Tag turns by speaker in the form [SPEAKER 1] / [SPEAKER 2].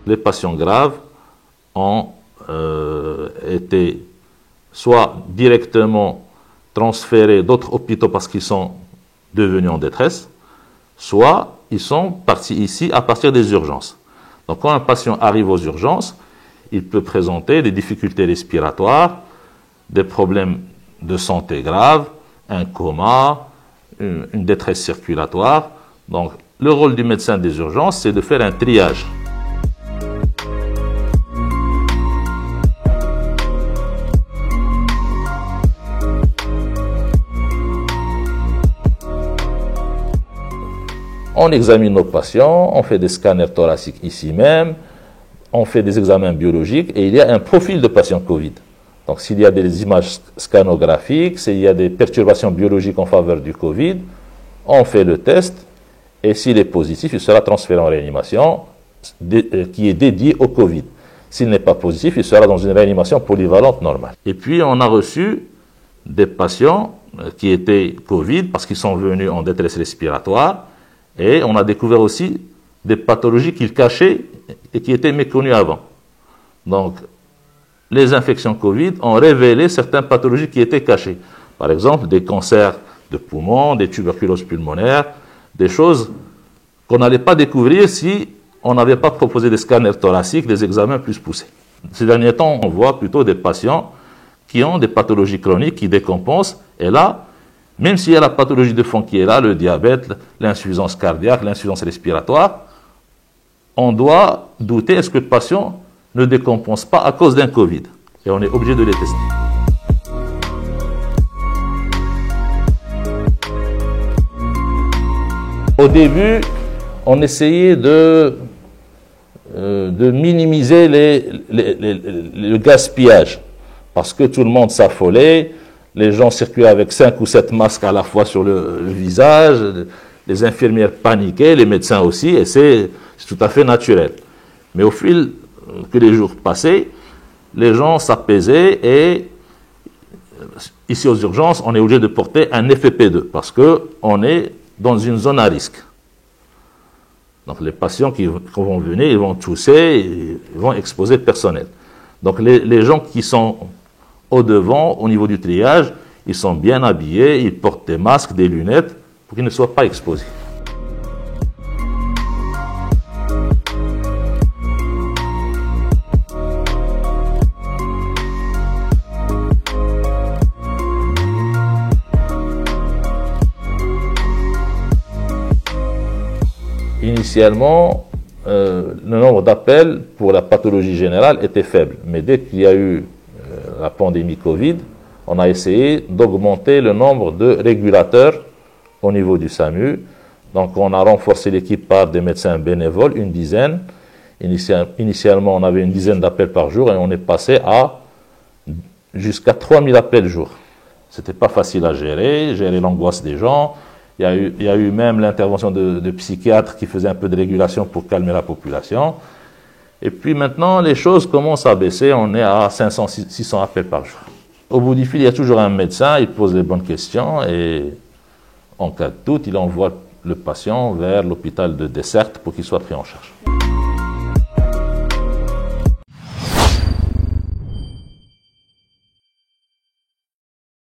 [SPEAKER 1] les patients graves ont été soit directement transférés d'autres hôpitaux parce qu'ils sont devenus en détresse, soit ils sont partis ici à partir des urgences. Donc quand un patient arrive aux urgences, il peut présenter des difficultés respiratoires, des problèmes de santé graves, un coma, une détresse circulatoire. Donc le rôle du médecin des urgences, c'est de faire un triage. On examine nos patients, on fait des scanners thoraciques ici même, on fait des examens biologiques et il y a un profil de patient Covid. Donc s'il y a des images scanographiques, s'il y a des perturbations biologiques en faveur du Covid, on fait le test et s'il est positif, il sera transféré en réanimation qui est dédiée au Covid. S'il n'est pas positif, il sera dans une réanimation polyvalente normale. Et puis on a reçu des patients qui étaient Covid parce qu'ils sont venus en détresse respiratoire. Et on a découvert aussi des pathologies qu'ils cachaient et qui étaient méconnues avant. Donc, les infections Covid ont révélé certaines pathologies qui étaient cachées. Par exemple, des cancers de poumons, des tuberculoses pulmonaires, des choses qu'on n'allait pas découvrir si on n'avait pas proposé des scanners thoraciques, des examens plus poussés. Ces derniers temps, on voit plutôt des patients qui ont des pathologies chroniques, qui décompensent, et là, même s'il y a la pathologie de fond qui est là, le diabète, l'insuffisance cardiaque, l'insuffisance respiratoire, on doit douter, est-ce que le patient ne décompense pas à cause d'un Covid? Et on est obligé de les tester. Au début, on essayait de minimiser le gaspillage, parce que tout le monde s'affolait. Les gens circulaient avec 5 ou 7 masques à la fois sur le visage, les infirmières paniquaient, les médecins aussi, et c'est tout à fait naturel. Mais au fil que les jours passaient, les gens s'apaisaient et ici aux urgences, on est obligé de porter un FFP2 parce qu'on est dans une zone à risque. Donc les patients qui vont venir, ils vont tousser, ils vont exposer le personnel. Donc les gens qui sont au devant, au niveau du triage, ils sont bien habillés, ils portent des masques, des lunettes, pour qu'ils ne soient pas exposés. Initialement, le nombre d'appels pour la pathologie générale était faible, mais dès qu'il y a eu la pandémie Covid, on a essayé d'augmenter le nombre de régulateurs au niveau du SAMU. Donc on a renforcé l'équipe par des médecins bénévoles, une dizaine. Initialement, on avait une dizaine d'appels par jour et on est passé à jusqu'à 3000 appels jour. C'était pas facile à gérer l'angoisse des gens. Il y a eu même l'intervention de psychiatres qui faisaient un peu de régulation pour calmer la population. Et puis maintenant, les choses commencent à baisser. On est à 500, 600 appels par jour. Au bout du fil, il y a toujours un médecin, il pose les bonnes questions et en cas de doute, il envoie le patient vers l'hôpital de desserte pour qu'il soit pris en charge.